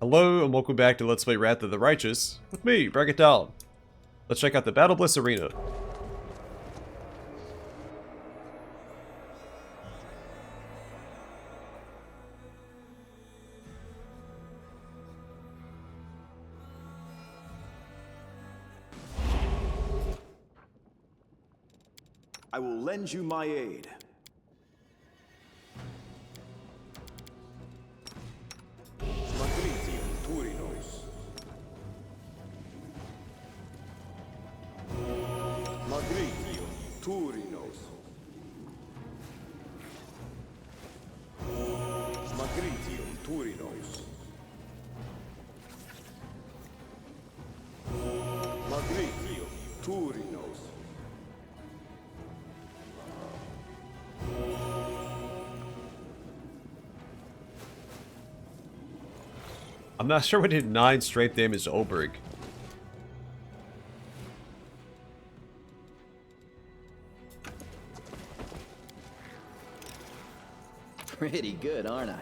Hello and welcome back to Let's Play Wrath of the Righteous with me, Break It Down. Let's check out the Battlebliss Arena. I will lend you my aid. Turinos. Magritium Turinos. Magritium Turinos. I'm not sure we did 9 straight damage to Olberg. Pretty good, aren't I?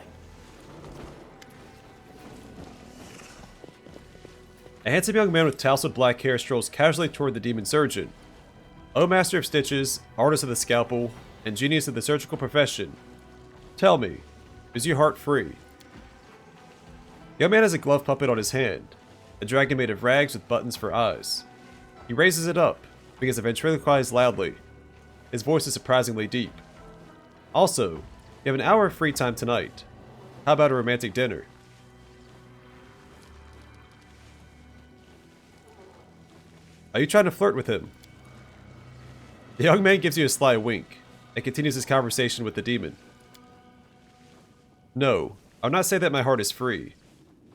A handsome young man with tousled black hair strolls casually toward the demon surgeon. O master of stitches, artist of the scalpel, and genius of the surgical profession. Tell me, is your heart free? The young man has a glove puppet on his hand, a dragon made of rags with buttons for eyes. He raises it up, begins to ventriloquize loudly. His voice is surprisingly deep. Also, you have an hour of free time tonight. How about a romantic dinner? Are you trying to flirt with him? The young man gives you a sly wink and continues his conversation with the demon. No, I'll not say that my heart is free.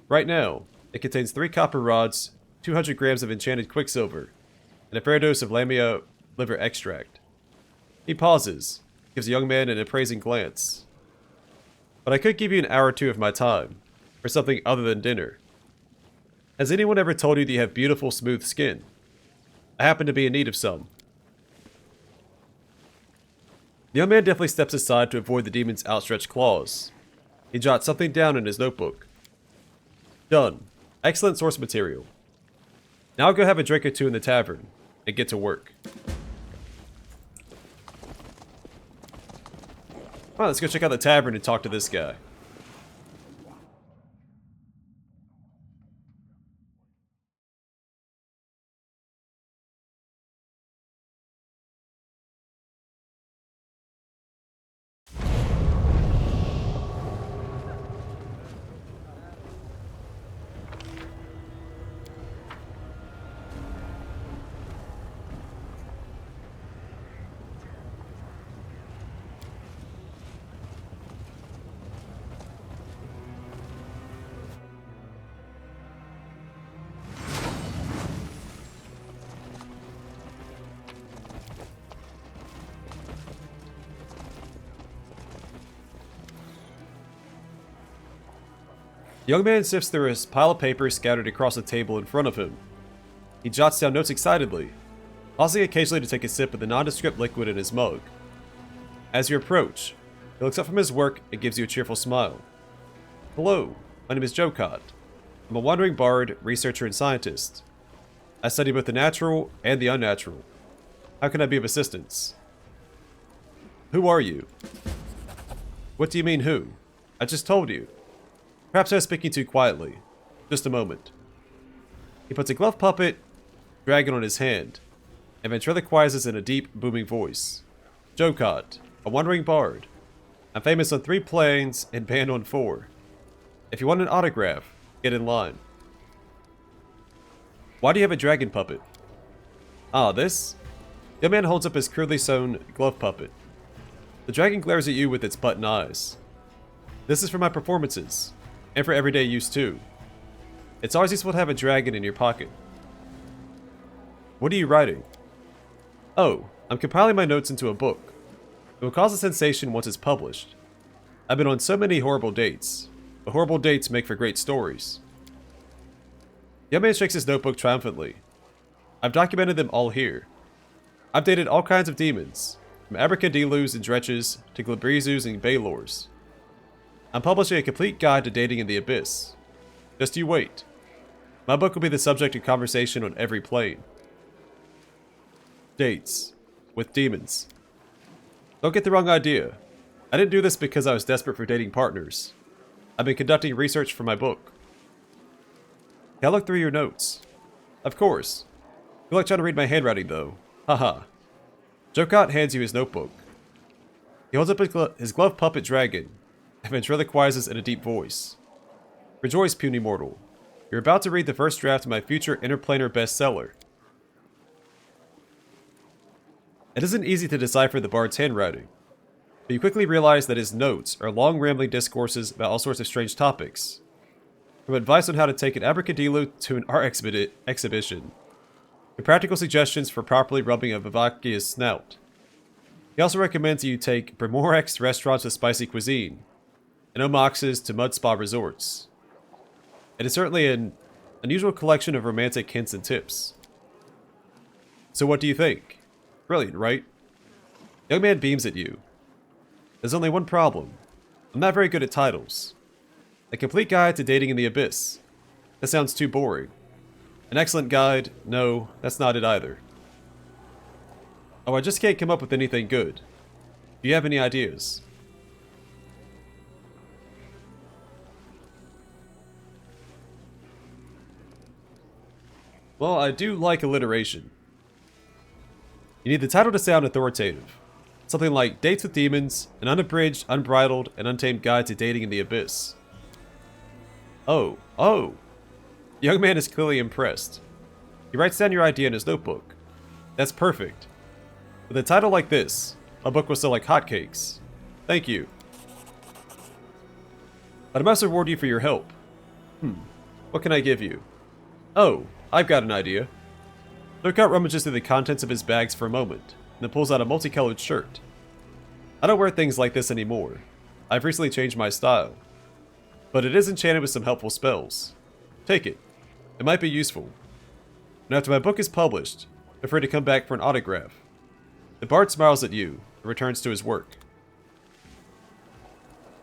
Right now, it contains 3 copper rods, 200 grams of enchanted quicksilver, and a fair dose of lamia liver extract. He pauses, gives the young man an appraising glance. But I could give you an hour or 2 of my time, for something other than dinner. Has anyone ever told you that you have beautiful, smooth skin? I happen to be in need of some. The young man definitely steps aside to avoid the demon's outstretched claws. He jots something down in his notebook. Done. Excellent source material. Now I'll go have a drink or 2 in the tavern, and get to work. Alright, let's go check out the tavern and talk to this guy. The young man sifts through a pile of papers scattered across the table in front of him. He jots down notes excitedly, pausing occasionally to take a sip of the nondescript liquid in his mug. As you approach, he looks up from his work and gives you a cheerful smile. Hello, my name is Jeocot. I'm a wandering bard, researcher, and scientist. I study both the natural and the unnatural. How can I be of assistance? Who are you? What do you mean, who? I just told you. Perhaps I was speaking too quietly. Just a moment. He puts a glove puppet, dragon on his hand, and ventriloquizes in a deep, booming voice. Jeocot, a wandering bard. I'm famous on 3 planes and banned on 4. If you want an autograph, get in line. Why do you have a dragon puppet? Ah, this? The man holds up his crudely sewn glove puppet. The dragon glares at you with its button eyes. This is for my performances. And for everyday use too. It's always useful to have a dragon in your pocket. What are you writing? Oh, I'm compiling my notes into a book. It will cause a sensation once it's published. I've been on so many horrible dates, but horrible dates make for great stories. The young man shakes his notebook triumphantly. I've documented them all here. I've dated all kinds of demons, from abracadillos and dretches to glabrizus and baylors. I'm publishing a complete guide to dating in the abyss. Just you wait. My book will be the subject of conversation on every plane. Dates. With demons. Don't get the wrong idea. I didn't do this because I was desperate for dating partners. I've been conducting research for my book. Can I look through your notes? Of course. I feel like trying to read my handwriting though. Haha. Jeocot hands you his notebook. He holds up his glove puppet dragon, and ventriloquizes in a deep voice. Rejoice, puny mortal. You're about to read the first draft of my future interplanar bestseller. It isn't easy to decipher the bard's handwriting, but you quickly realize that his notes are long rambling discourses about all sorts of strange topics. From advice on how to take an abracadillo to an art exhibition, to practical suggestions for properly rubbing a Vivacia's snout. He also recommends that you take Bremorex restaurants with spicy cuisine, and Omoxes to mud spa resorts. It is certainly an unusual collection of romantic hints and tips. So what do you think? Brilliant, right? The young man beams at you. There's only one problem. I'm not very good at titles. A complete guide to dating in the abyss. That sounds too boring. An excellent guide? No, that's not it either. Oh, I just can't come up with anything good. Do you have any ideas? Well, I do like alliteration. You need the title to sound authoritative. Something like Dates with Demons, an unabridged, unbridled, and untamed guide to dating in the abyss. Oh. The young man is clearly impressed. He writes down your idea in his notebook. That's perfect. With a title like this, my book will sell like hotcakes. Thank you. But I must reward you for your help. What can I give you? Oh, I've got an idea. Jeocot rummages through the contents of his bags for a moment, and then pulls out a multicolored shirt. I don't wear things like this anymore. I've recently changed my style. But it is enchanted with some helpful spells. Take it. It might be useful. And after my book is published, feel free to come back for an autograph. The bard smiles at you, and returns to his work.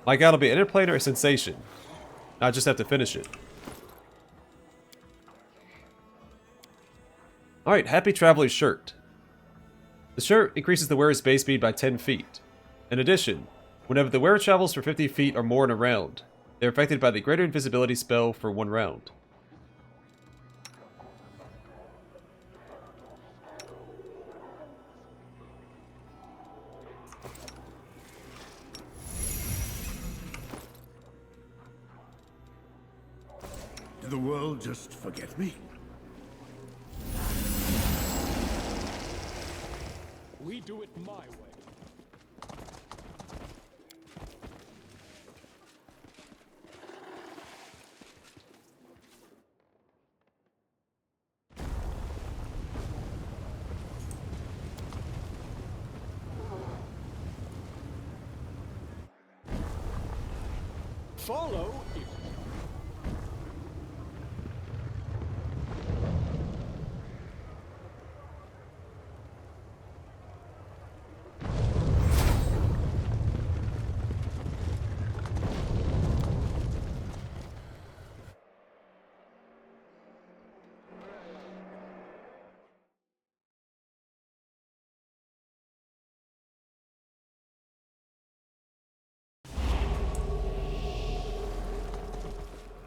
My guide will be an interplanar sensation. Now I just have to finish it. Alright, Happy Traveler's shirt. The shirt increases the wearer's base speed by 10 feet. In addition, whenever the wearer travels for 50 feet or more in a round, they are affected by the greater invisibility spell for 1 round. Did the world just forget me? We do it my way. Follow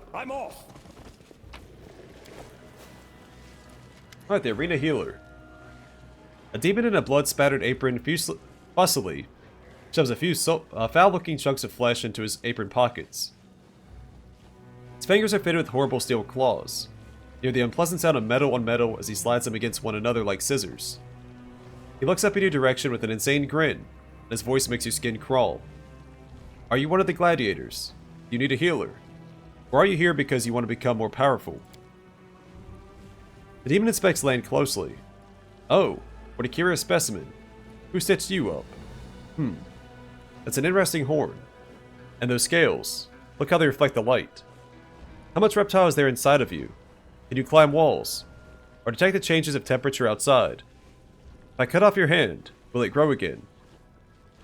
if I'm off. Alright, the Arena Healer. A demon in a blood-spattered apron fussily shoves a few foul-looking chunks of flesh into his apron pockets. His fingers are fitted with horrible steel claws. You hear the unpleasant sound of metal on metal as he slides them against one another like scissors. He looks up in your direction with an insane grin, and his voice makes your skin crawl. Are you one of the gladiators? You need a healer? Or are you here because you want to become more powerful? The demon inspects land closely. Oh, what a curious specimen. Who stitched you up? That's an interesting horn. And those scales, look how they reflect the light. How much reptile is there inside of you? Can you climb walls? Or detect the changes of temperature outside? If I cut off your hand, will it grow again?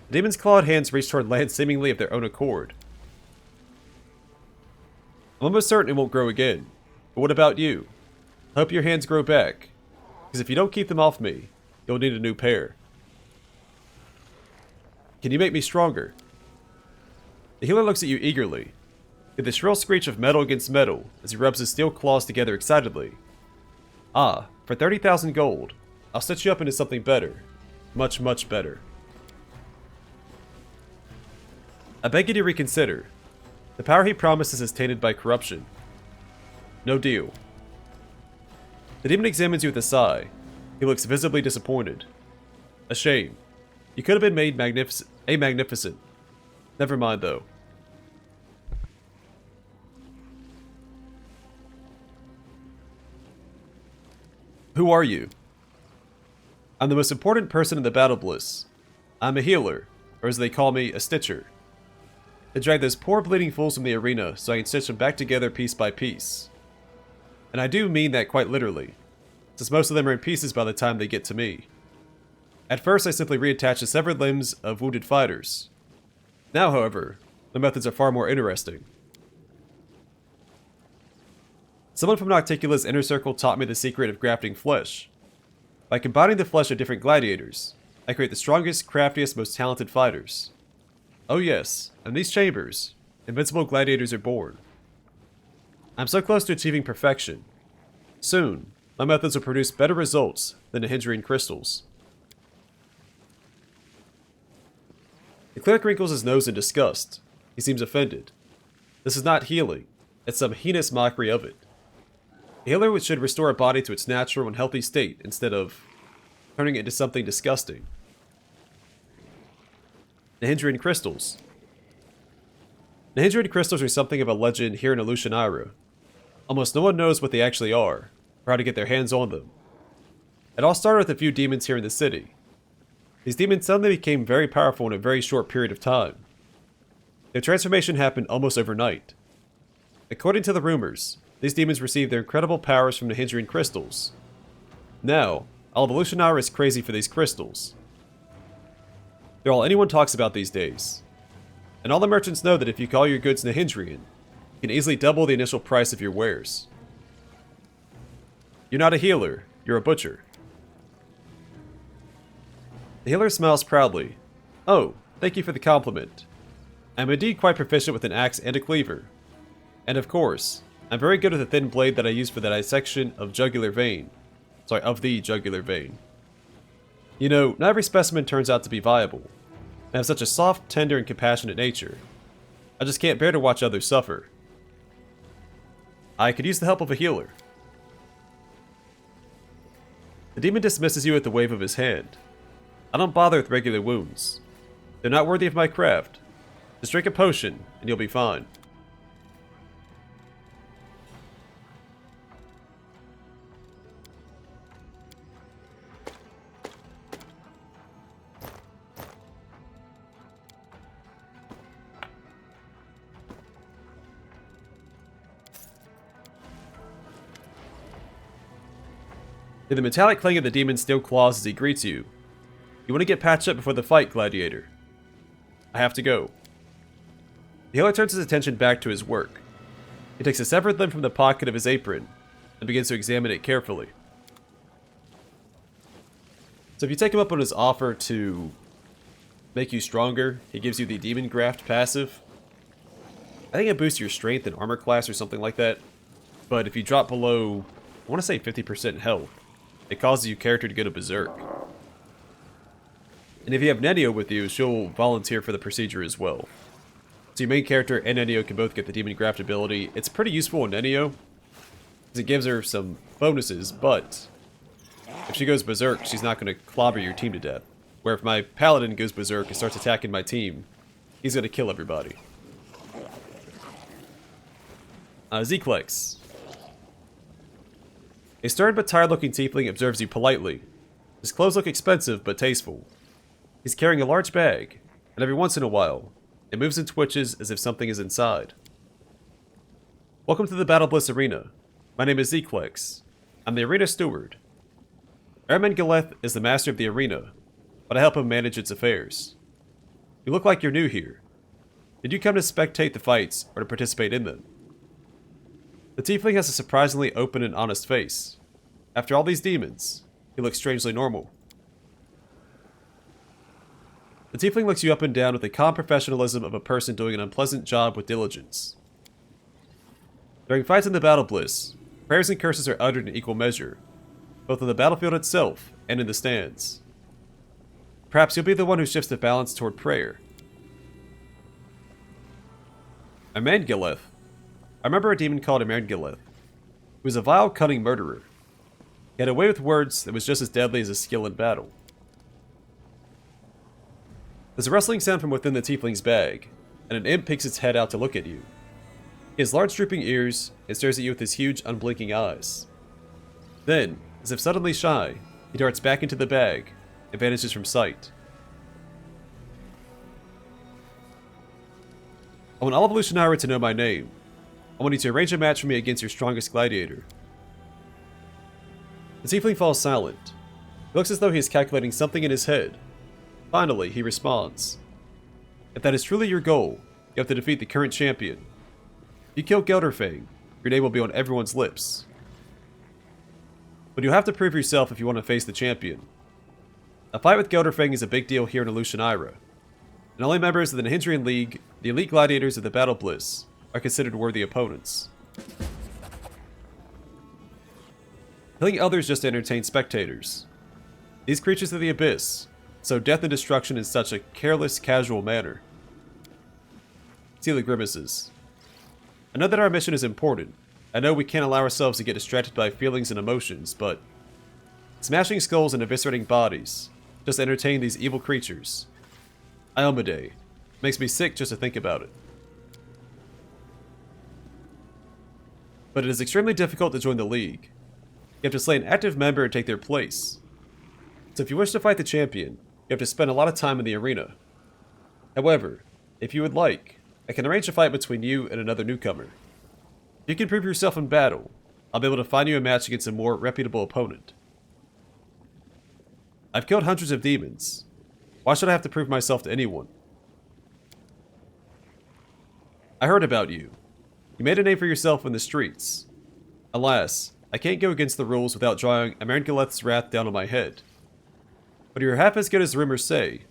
The demon's clawed hands reach toward land seemingly of their own accord. I'm almost certain it won't grow again. But what about you? I hope your hands grow back. Because if you don't keep them off me, you'll need a new pair. Can you make me stronger? The healer looks at you eagerly, with the shrill screech of metal against metal as he rubs his steel claws together excitedly. Ah, for 30,000 gold, I'll set you up into something better. Much, much better. I beg you to reconsider. The power he promises is tainted by corruption. No deal. The demon examines you with a sigh. He looks visibly disappointed. A shame. You could have been made magnificent. Never mind, though. Who are you? I'm the most important person in the Battlebliss. I'm a healer, or as they call me, a stitcher. They drag those poor bleeding fools from the arena so I can stitch them back together piece by piece. And I do mean that quite literally, since most of them are in pieces by the time they get to me. At first I simply reattach the severed limbs of wounded fighters. Now, however, my methods are far more interesting. Someone from Nocticula's inner circle taught me the secret of grafting flesh. By combining the flesh of different gladiators, I create the strongest, craftiest, most talented fighters. Oh yes, in these chambers, invincible gladiators are born. I'm so close to achieving perfection. Soon, my methods will produce better results than the hindering crystals. The cleric wrinkles his nose in disgust. He seems offended. This is not healing, it's some heinous mockery of it. A healer should restore a body to its natural and healthy state instead of turning it into something disgusting. The hindering crystals. The hindering crystals are something of a legend here in Alushanira. Almost no one knows what they actually are, or how to get their hands on them. It all started with a few demons here in the city. These demons suddenly became very powerful in a very short period of time. Their transformation happened almost overnight. According to the rumors, these demons received their incredible powers from the hindering crystals. Now, all of Alushanira is crazy for these crystals. They're all anyone talks about these days. And all the merchants know that if you call your goods Nahindrian, you can easily double the initial price of your wares. You're not a healer, you're a butcher. The healer smiles proudly. Oh, thank you for the compliment. I'm indeed quite proficient with an axe and a cleaver. And of course, I'm very good with the thin blade that I use for the dissection of jugular vein. Sorry, of the jugular vein. You know, not every specimen turns out to be viable. I have such a soft, tender, and compassionate nature. I just can't bear to watch others suffer. I could use the help of a healer. The demon dismisses you with a wave of his hand. I don't bother with regular wounds. They're not worthy of my craft. Just drink a potion, and you'll be fine. In the metallic clang of the demon's steel claws as he greets you. You want to get patched up before the fight, gladiator. I have to go. The healer turns his attention back to his work. He takes a severed limb from the pocket of his apron and begins to examine it carefully. So if you take him up on his offer to make you stronger, he gives you the demon graft passive. I think it boosts your strength and armor class or something like that. But if you drop below, I want to say 50% health, it causes your character to go to berserk. And if you have Nenio with you, she'll volunteer for the procedure as well. So your main character and Nenio can both get the demon graft ability. It's pretty useful in Nenio, because it gives her some bonuses, but if she goes berserk, she's not going to clobber your team to death. Where if my paladin goes berserk and starts attacking my team, he's going to kill everybody. Zeklex. A stern but tired-looking tiefling observes you politely. His clothes look expensive but tasteful. He's carrying a large bag, and every once in a while, it moves and twitches as if something is inside. Welcome to the Battlebliss Arena. My name is Zeklex. I'm the arena steward. Airman Galeth is the master of the arena, but I help him manage its affairs. You look like you're new here. Did you come to spectate the fights or to participate in them? The tiefling has a surprisingly open and honest face. After all these demons, he looks strangely normal. The tiefling looks you up and down with the calm professionalism of a person doing an unpleasant job with diligence. During fights in the Battlebliss, prayers and curses are uttered in equal measure, both on the battlefield itself and in the stands. Perhaps you'll be the one who shifts the balance toward prayer. Emangileth. I remember a demon called Emangileth. He was a vile, cunning murderer. He had a way with words that was just as deadly as his skill in battle. There's a rustling sound from within the tiefling's bag, and an imp peeks its head out to look at you. He has large drooping ears and stares at you with his huge, unblinking eyes. Then, as if suddenly shy, he darts back into the bag and vanishes from sight. I want all Evolutionary to know my name. I want you to arrange a match for me against your strongest gladiator. The tiefling falls silent. He looks as though he is calculating something in his head. Finally, he responds. If that is truly your goal, you have to defeat the current champion. If you kill Gelderfang, your name will be on everyone's lips. But you'll have to prove yourself if you want to face the champion. A fight with Gelderfang is a big deal here in Evolutionary, and only members of the Nahindrian League, the elite gladiators of the Battlebliss, are considered worthy opponents. Killing others just to entertain spectators. These creatures of the Abyss sow death and destruction in such a careless, casual manner. Celia grimaces. I know that our mission is important. I know we can't allow ourselves to get distracted by feelings and emotions, but smashing skulls and eviscerating bodies just to entertain these evil creatures. Iomedae. Makes me sick just to think about it. But it is extremely difficult to join the League. You have to slay an active member and take their place. So if you wish to fight the champion, you have to spend a lot of time in the arena. However, if you would like, I can arrange a fight between you and another newcomer. If you can prove yourself in battle, I'll be able to find you a match against a more reputable opponent. I've killed hundreds of demons. Why should I have to prove myself to anyone? I heard about you. You made a name for yourself in the streets. Alas, I can't go against the rules without drawing Emangileth's wrath down on my head. But you're half as good as the rumors say.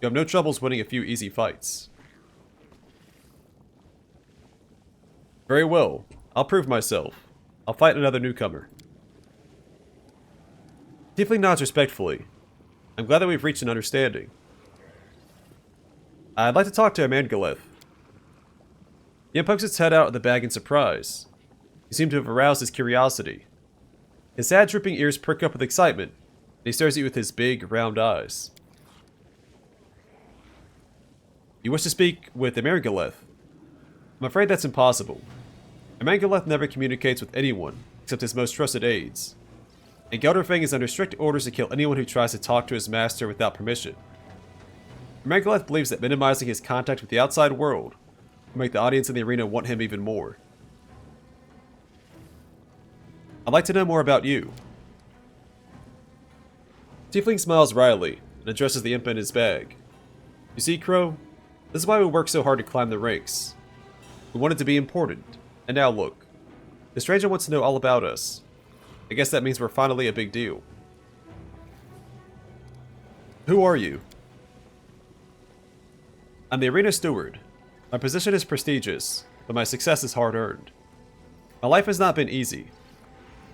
You have no troubles winning a few easy fights. Very well. I'll prove myself. I'll fight another newcomer. Tiefling nods respectfully. I'm glad that we've reached an understanding. I'd like to talk to Emangileth. The imp pokes its head out of the bag in surprise. You seem to have aroused his curiosity. His sad drooping ears perk up with excitement, and he stares at you with his big, round eyes. You wish to speak with Emangileth? I'm afraid that's impossible. Emangileth never communicates with anyone except his most trusted aides, and Gelderfang is under strict orders to kill anyone who tries to talk to his master without permission. Emangileth believes that minimizing his contact with the outside world will make the audience in the arena want him even more. I'd like to know more about you. Tiefling smiles wryly and addresses the imp in his bag. You see, Crow? This is why we work so hard to climb the ranks. We want it to be important, and now look. The stranger wants to know all about us. I guess that means we're finally a big deal. Who are you? I'm the arena steward. My position is prestigious, but my success is hard-earned. My life has not been easy.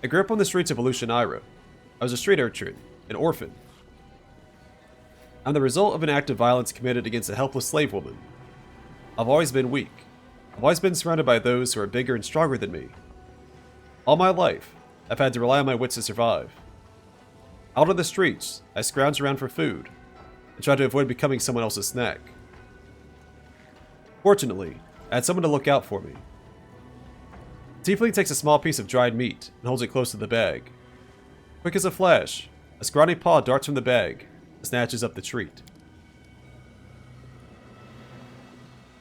I grew up on the streets of Evolutionary. I was a street urchin, an orphan. I'm the result of an act of violence committed against a helpless slave woman. I've always been weak. I've always been surrounded by those who are bigger and stronger than me. All my life, I've had to rely on my wits to survive. Out on the streets, I scrounge around for food, and try to avoid becoming someone else's snack. Fortunately, I had someone to look out for me. Tiefling takes a small piece of dried meat and holds it close to the bag. Quick as a flash, a scrawny paw darts from the bag and snatches up the treat.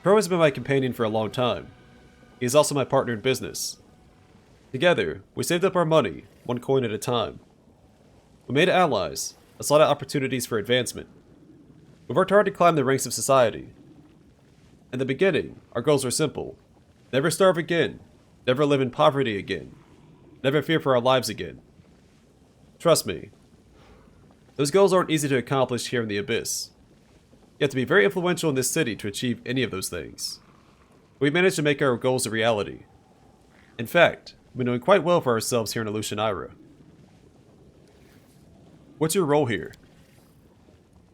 Crow has been my companion for a long time. He is also my partner in business. Together, we saved up our money, one coin at a time. We made allies, and sought out opportunities for advancement. We worked hard to climb the ranks of society. In the beginning, our goals were simple. Never starve again, Never live in poverty again. Never fear for our lives again. Trust me. Those goals aren't easy to accomplish here in the Abyss. You have to be very influential in this city to achieve any of those things. We've managed to make our goals a reality. In fact, we've been doing quite well for ourselves here in Alushanira. What's your role here?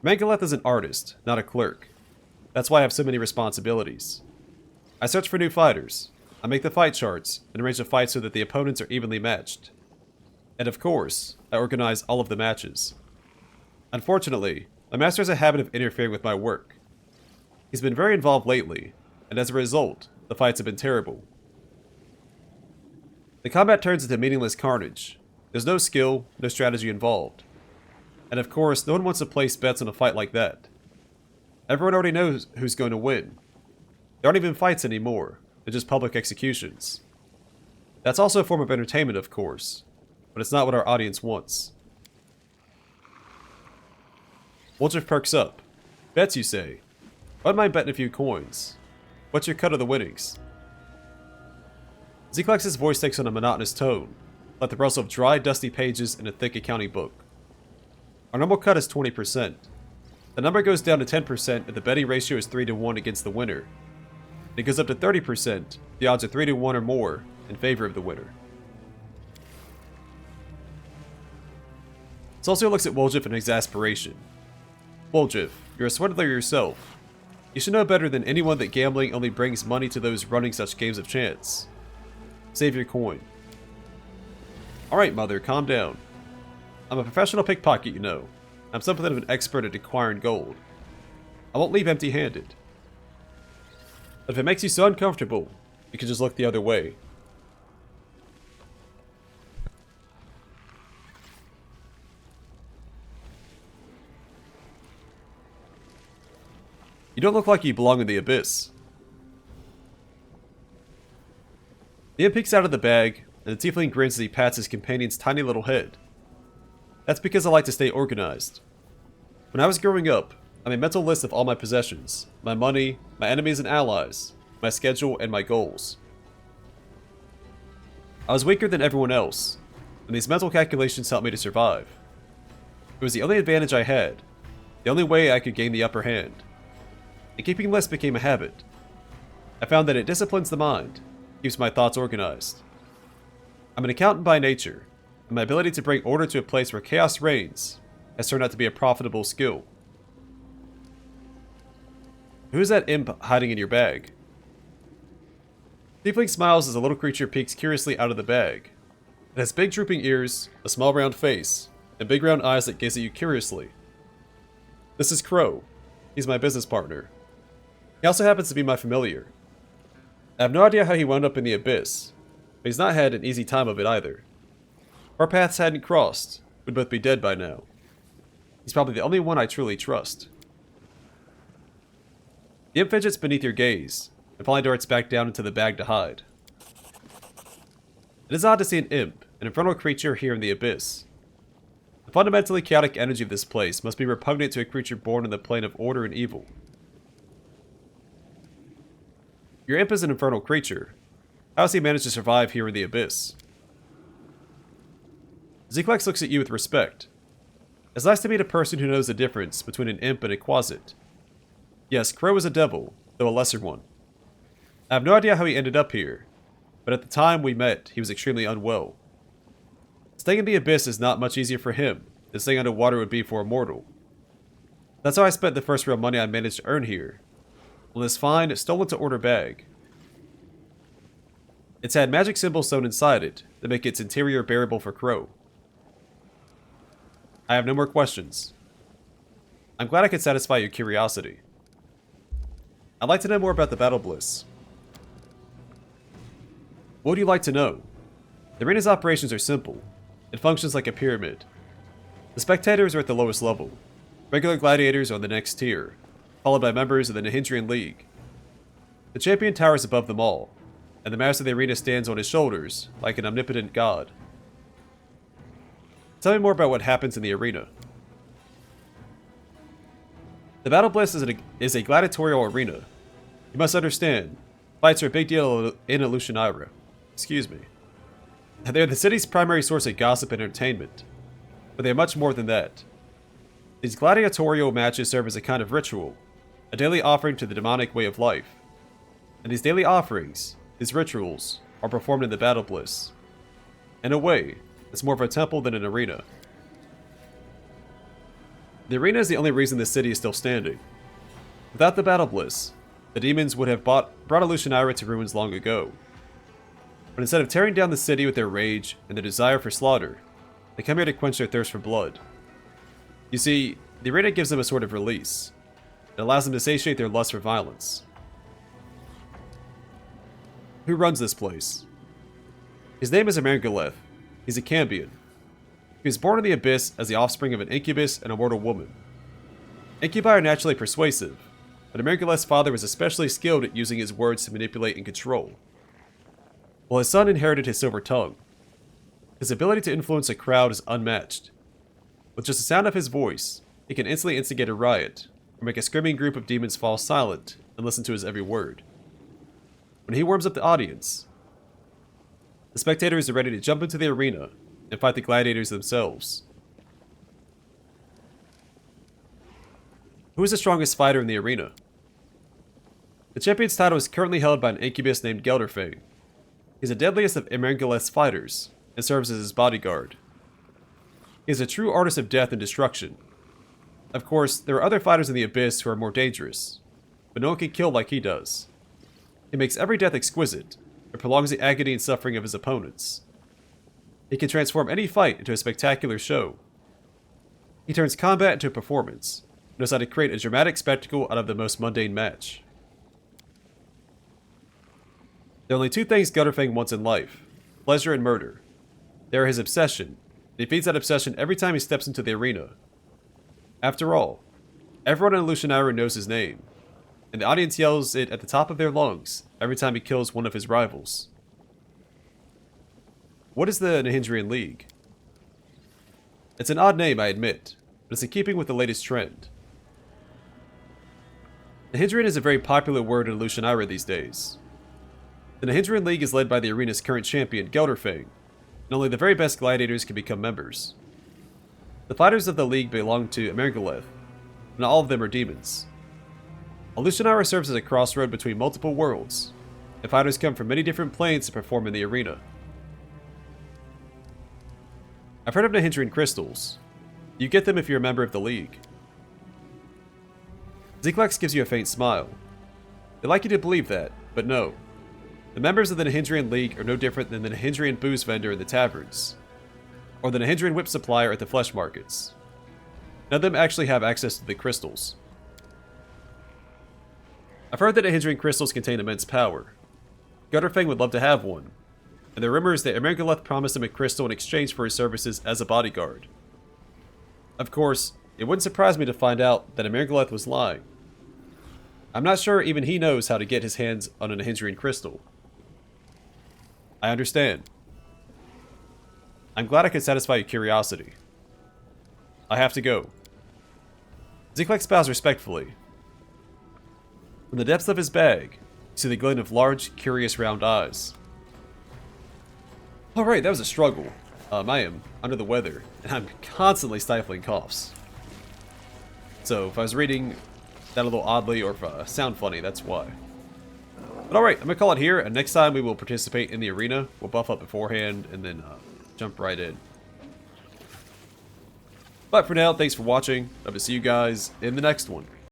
Mangaleth is an artist, not a clerk. That's why I have so many responsibilities. I search for new fighters. I make the fight charts and arrange the fights so that the opponents are evenly matched. And of course, I organize all of the matches. Unfortunately, my master has a habit of interfering with my work. He's been very involved lately, and as a result, the fights have been terrible. The combat turns into meaningless carnage. There's no skill, no strategy involved. And of course, no one wants to place bets on a fight like that. Everyone already knows who's going to win. There aren't even fights anymore, they're just public executions. That's also a form of entertainment, of course, but it's not what our audience wants. Woljif perks up. Bets, you say? I wouldn't mind betting a few coins. What's your cut of the winnings? Zeklex's voice takes on a monotonous tone, like the rustle of dry, dusty pages in a thick accounting book. Our normal cut is 20%. The number goes down to 10% if the betting ratio is 3 to 1 against the winner. And it goes up to 30% if the odds are 3 to 1 or more in favor of the winner. Celsius looks at Woljif in exasperation. Woljif, you're a swindler yourself. You should know better than anyone that gambling only brings money to those running such games of chance. Save your coin. Alright, mother, calm down. I'm a professional pickpocket, you know. I'm something of an expert at acquiring gold. I won't leave empty-handed. But if it makes you so uncomfortable, you can just look the other way. You don't look like you belong in the Abyss. The imp peeks out of the bag, and the tiefling grins as he pats his companion's tiny little head. That's because I like to stay organized. When I was growing up, I made a mental list of all my possessions, my money, my enemies and allies, my schedule, and my goals. I was weaker than everyone else, and these mental calculations helped me to survive. It was the only advantage I had, the only way I could gain the upper hand. And keeping lists became a habit. I found that it disciplines the mind, keeps my thoughts organized. I'm an accountant by nature, and my ability to bring order to a place where chaos reigns has turned out to be a profitable skill. Who is that imp hiding in your bag? Tiefling smiles as a little creature peeks curiously out of the bag. It has big drooping ears, a small round face, and big round eyes that gaze at you curiously. This is Crow. He's my business partner. He also happens to be my familiar. I have no idea how he wound up in the Abyss, but he's not had an easy time of it either. If our paths hadn't crossed, we'd both be dead by now. He's probably the only one I truly trust. The imp fidgets beneath your gaze, and finally darts back down into the bag to hide. It is odd to see an imp, an infernal creature here in the Abyss. The fundamentally chaotic energy of this place must be repugnant to a creature born in the plane of order and evil. Your imp is an infernal creature. How has he managed to survive here in the Abyss? Zeklex looks at you with respect. It's nice to meet a person who knows the difference between an imp and a quasit. Yes, Crow is a devil, though a lesser one. I have no idea how he ended up here, but at the time we met, he was extremely unwell. Staying in the Abyss is not much easier for him than staying underwater would be for a mortal. That's how I spent the first real money I managed to earn here. On this fine, stolen-to-order bag. It's had magic symbols sewn inside it that make its interior bearable for Crow. I have no more questions. I'm glad I could satisfy your curiosity. I'd like to know more about the Battlebliss. What would you like to know? The arena's operations are simple. It functions like a pyramid. The spectators are at the lowest level. Regular gladiators are on the next tier, followed by members of the Nahindrian League. The champion towers above them all, and the master of the arena stands on his shoulders like an omnipotent god. Tell me more about what happens in the arena. The Battlebliss is a gladiatorial arena. You must understand, fights are a big deal in Alushanira, Excuse me. They are the city's primary source of gossip and entertainment, but they are much more than that. These gladiatorial matches serve as a kind of ritual, a daily offering to the demonic way of life. And these daily offerings, these rituals, are performed in the Battlebliss. In a way, it's more of a temple than an arena. The arena is the only reason this city is still standing. Without the Battlebliss, the demons would have brought Illusionira to ruins long ago. But instead of tearing down the city with their rage and their desire for slaughter, they come here to quench their thirst for blood. You see, the arena gives them a sort of release. It allows them to satiate their lust for violence. Who runs this place? His name is Embark. He's a Cambion. He was born in the Abyss as the offspring of an incubus and a mortal woman. Incubi are naturally persuasive, but Embark's father was especially skilled at using his words to manipulate and control. While his son inherited his silver tongue, his ability to influence a crowd is unmatched. With just the sound of his voice, he can instantly instigate a riot, or make a screaming group of demons fall silent and listen to his every word. When he warms up the audience, the spectators are ready to jump into the arena and fight the gladiators themselves. Who is the strongest fighter in the arena? The champion's title is currently held by an incubus named Gelderfang. He's the deadliest of Embark's fighters and serves as his bodyguard. He is a true artist of death and destruction. Of course, there are other fighters in the Abyss who are more dangerous, but no one can kill like he does. He makes every death exquisite, and prolongs the agony and suffering of his opponents. He can transform any fight into a spectacular show. He turns combat into a performance, and knows how to create a dramatic spectacle out of the most mundane match. There are only two things Gelderfang wants in life: pleasure and murder. They are his obsession, and he feeds that obsession every time he steps into the arena. After all, everyone in Illusionira knows his name, and the audience yells it at the top of their lungs every time he kills one of his rivals. What is the Nahindrian League? It's an odd name, I admit, but it's in keeping with the latest trend. Nahindrian is a very popular word in Illusionira these days. The Nahindrian League is led by the arena's current champion, Gelderfang, and only the very best gladiators can become members. The fighters of the league belong to Embark, and all of them are demons. Illusionira serves as a crossroad between multiple worlds, and fighters come from many different planes to perform in the arena. I've heard of Nahindrian crystals. You get them if you're a member of the league. Zeklex gives you a faint smile. They'd like you to believe that, but no. The members of the Nahindrian League are no different than the Nahindrian booze vendor in the taverns, or the Nahindrian whip supplier at the flesh markets. None of them actually have access to the crystals. I've heard that Nahindrian crystals contain immense power. Gelderfang would love to have one, and there are rumors that Embark promised him a crystal in exchange for his services as a bodyguard. Of course, it wouldn't surprise me to find out that Embark was lying. I'm not sure even he knows how to get his hands on a Nahindrian crystal. I understand. I'm glad I could satisfy your curiosity. I have to go. Zeklex bows respectfully. From the depths of his bag, you see the glint of large, curious round eyes. Alright, that was a struggle. I am under the weather, and I'm constantly stifling coughs. So if I was reading that a little oddly, or if I sound funny, that's why. But alright, I'm going to call it here, and next time we will participate in the arena. We'll buff up beforehand, and then jump right in. But for now, thanks for watching. Hope to see you guys in the next one.